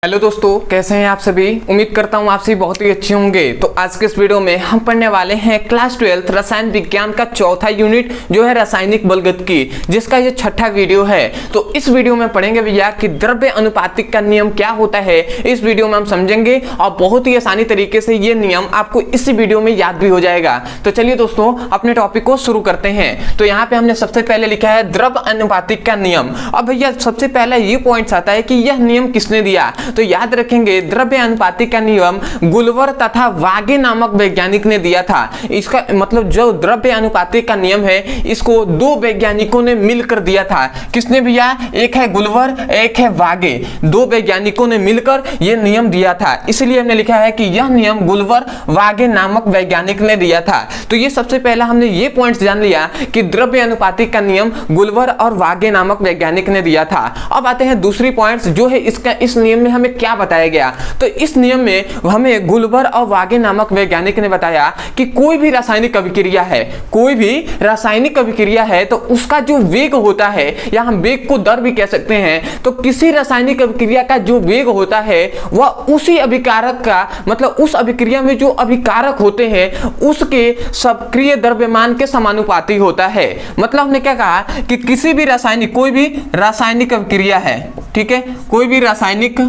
Hello दोस्तों, कैसे हैं आप सभी। उम्मीद करता हूं आप सभी बहुत ही अच्छे होंगे। तो आज के इस वीडियो में हम पढ़ने वाले हैं क्लास 12 रसायन विज्ञान का चौथा यूनिट जो है रासायनिक बलगतिकी, जिसका ये छठा वीडियो है। तो इस वीडियो में पढ़ेंगे भैया कि द्रव्य अनुपातिक का नियम क्या होता है। इस वीडियो में हम समझेंगे और बहुत ही आसानी तरीके से ये नियम आपको इसी वीडियो में याद भी हो जाएगा। तो चलिए दोस्तों अपने टॉपिक को शुरू करते हैं। तो यहाँ पे हमने सबसे पहले लिखा है द्रव्य अनुपातिक का नियम। अब भैया सबसे पहला ये पॉइंट आता है कि यह नियम किसने दिया। तो याद रखेंगे द्रव्य अनुपातिक का नियम गुल्वर तथा वागे नामक वैज्ञानिक ने दिया था। इसका मतलब जो द्रव्य अनुपातिक का नियम है इसको दो वैज्ञानिकों ने मिलकर दिया था। किसने भैया? एक है गुल्वर, एक है वागे। दो वैज्ञानिकों ने मिलकर यह नियम दिया था, इसलिए हमने लिखा है कि यह नियम गुल्वर वागे नामक वैज्ञानिक ने दिया था। तो ये सबसे पहला हमने ये पॉइंट जान लिया कि द्रव्य अनुपातिक का नियम गुल्वर और वागे नामक वैज्ञानिक ने दिया था। अब आते हैं दूसरी पॉइंट जो है इसका। इस नियम में हमें क्या बताया गया? तो इस नियम में हमें गुल्वर और वागे नामक वैज्ञानिक ने बताया कि कोई भी रासायनिक अभिक्रिया है, कोई भी रासायनिक अभिक्रिया है तो उसका जो वेग होता है, या हम वेग को दर भी कह सकते हैं, तो किसी रासायनिक अभिक्रिया का जो वेग होता है वह उसी अभिकारक का, मतलब उस अभिक्रिया में जो अभिकारक होते हैं उसके सक्रिय द्रव्यमान के समानुपाती होता है। मतलब हमने क्या कहा कि किसी भी रासायनिक, कोई भी रासायनिक अभिक्रिया है, ठीक है, कोई भी रासायनिक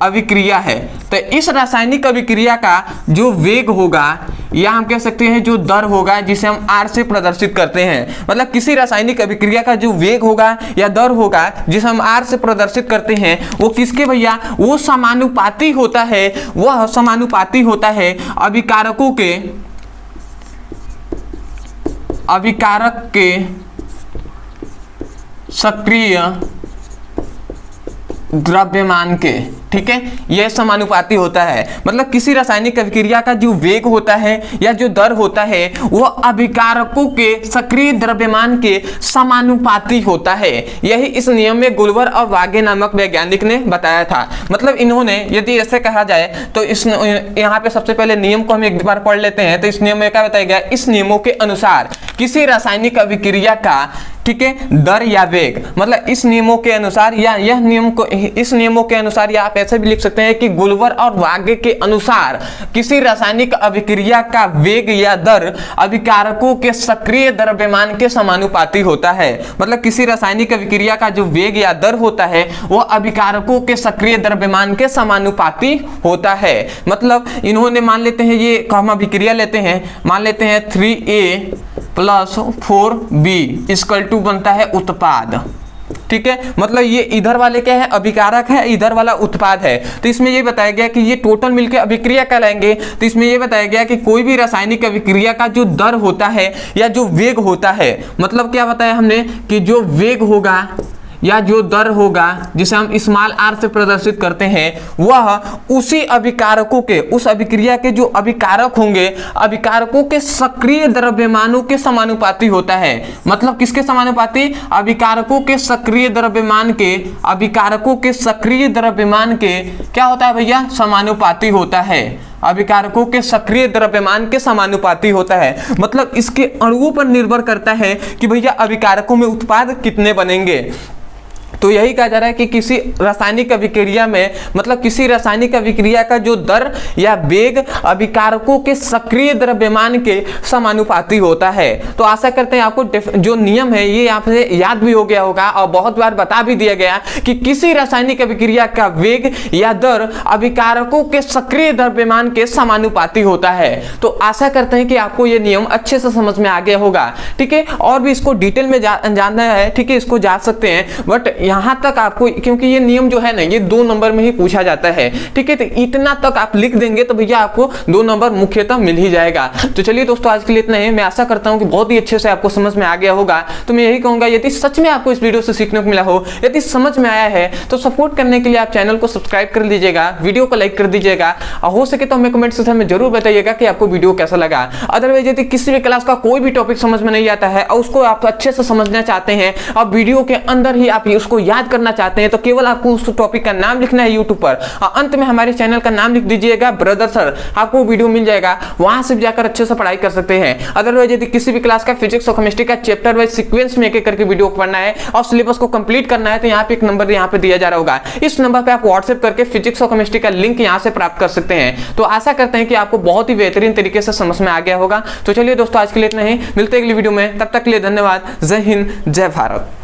अभिक्रिया है, तो इस रासायनिक अभिक्रिया का जो वेग होगा या हम कह सकते हैं जो दर होगा, जिसे हम R से प्रदर्शित करते हैं। मतलब किसी रासायनिक अभिक्रिया का जो वेग होगा या दर होगा जिसे हम R से प्रदर्शित करते हैं, वो किसके भैया? वो समानुपाती होता है, वह समानुपाती होता है अभिकारक के सक्रिय द्रव्यमान के। ठीक है, यह समानुपाती होता है। मतलब किसी रासायनिक अभिक्रिया का जो वेग होता है या जो दर होता है वह अभिकारकों के सक्रिय द्रव्यमान के समानुपाती होता है। यही इस नियम में गुल्वर और वागे नामक वैज्ञानिक ने बताया था। मतलब इन्होंने, यदि ऐसे कहा जाए तो इस यहाँ पे सबसे पहले नियम को हम एक बार पढ़ लेते हैं। तो इस नियम में क्या बताया गया? इस नियमों के अनुसार किसी रासायनिक अभिक्रिया का, ठीक है, दर या वेग, मतलब इस नियमों के अनुसार, या यह नियम को, इस नियमों के अनुसार, या आप ऐसे भी लिख सकते हैं कि गुल्वर और वागे के अनुसार किसी रासायनिक अभिक्रिया का वेग या दर अभिकारकों के सक्रिय द्रव्यमान के समानुपाती होता है। मतलब किसी रासायनिक अभिक्रिया का जो वेग या दर होता है वह अभिकारकों के सक्रिय द्रव्यमान के समानुपाती होता है। मतलब इन्होंने, मान लेते हैं ये हम अभिक्रिया लेते हैं, मान लेते हैं 3A + 4B = बनता है उत्पाद। ठीक है, मतलब ये इधर वाले क्या है? अभिकारक है, इधर वाला उत्पाद है। तो इसमें ये बताया गया कि ये टोटल मिलकर अभिक्रिया कहलाएंगे। तो इसमें ये बताया गया कि कोई भी रासायनिक अभिक्रिया का जो दर होता है या जो वेग होता है, मतलब क्या बताया हमने कि जो वेग होगा या जो दर होगा जिसे हम स्मॉल r से प्रदर्शित करते हैं, वह उसी अभिकारकों के, उस अभिक्रिया के जो अभिकारक होंगे, अभिकारकों के सक्रिय द्रव्यमानों के समानुपाती होता है। मतलब किसके समानुपाती? अभिकारकों के सक्रिय द्रव्यमान के, अभिकारकों के सक्रिय द्रव्यमान के क्या होता है भैया? समानुपाती होता है। अभिकारकों के सक्रिय द्रव्यमान के समानुपाती होता है। मतलब इसके अणुओं पर निर्भर करता है कि भैया अभिकारकों में उत्पाद कितने बनेंगे। तो यही कहा जा रहा है कि किसी रासायनिक अभिक्रिया में, मतलब किसी रासायनिक अभिक्रिया का जो दर या वेग अभिकारकों के सक्रिय द्रव्यमान के समानुपाती होता है। तो आशा करते हैं आपको जो नियम है ये आप से याद भी हो गया होगा और बहुत बार बता भी दिया गया कि किसी रासायनिक अभिक्रिया का वेग या दर अभिकारकों के सक्रिय द्रव्यमान के समानुपाती होता है। तो आशा करते हैं कि आपको ये नियम अच्छे से समझ में आ गया होगा। ठीक है, और भी इसको डिटेल में जानना है, ठीक है, इसको जान सकते हैं, बट यहां तक आपको, क्योंकि ये नियम जो है ना ये 2 नंबर में ही पूछा जाता है। ठीक है, तो इतना तक आप लिख देंगे तो भैया आपको 2 नंबर मुख्यतः मिल ही जाएगा। तो चलिए दोस्तों आज के लिए इतना ही। मैं आशा करता हूं कि बहुत ही अच्छे से आपको समझ में आ गया होगा। तो मैं यही कहूंगा, यदि सच में आपको इस वीडियो से सीखने को मिला हो, यदि समझ में आया है, तो सपोर्ट करने के लिए आप चैनल को सब्सक्राइब कर लीजिएगा, वीडियो को लाइक कर दीजिएगा, और हो सके तो हमें कमेंट सेक्शन में जरूर बताइएगा कि आपको वीडियो कैसा लगा। अदरवाइज यदि किसी भी क्लास का कोई भी टॉपिक समझ में नहीं आता है और उसको आप अच्छे से समझना चाहते हैं और वीडियो के अंदर ही आप उसको याद करना चाहते हैं तो केवल आपको उस टॉपिक का नाम लिखना है यूट्यूब पर, और अंत में हमारे चैनल का नाम लिख दीजिएगा ब्रदर सर, आपको वीडियो मिल जाएगा, वहां से जाकर अच्छे से पढ़ाई कर सकते हैं। अदरवाइज यदि किसी भी क्लास का फिजिक्स और केमिस्ट्री का चैप्टर वाइज सीक्वेंस में एक-एक करके वीडियो पढ़ना है और सिलेबस को कंप्लीट करना है तो यहाँ पे एक नंबर यहाँ पे दिया जा रहा होगा, इस नंबर पे आप व्हाट्सएप करके फिजिक्स और केमिस्ट्री का लिंक यहाँ से प्राप्त कर सकते हैं। तो आशा करते हैं कि आपको बहुत ही बेहतरीन तरीके से समझ में आ गया होगा। तो चलिए दोस्तों, आज के लिए इतना ही, मिलते हैं अगली वीडियो में, तब तक के लिए धन्यवाद। जय हिंद, जय भारत।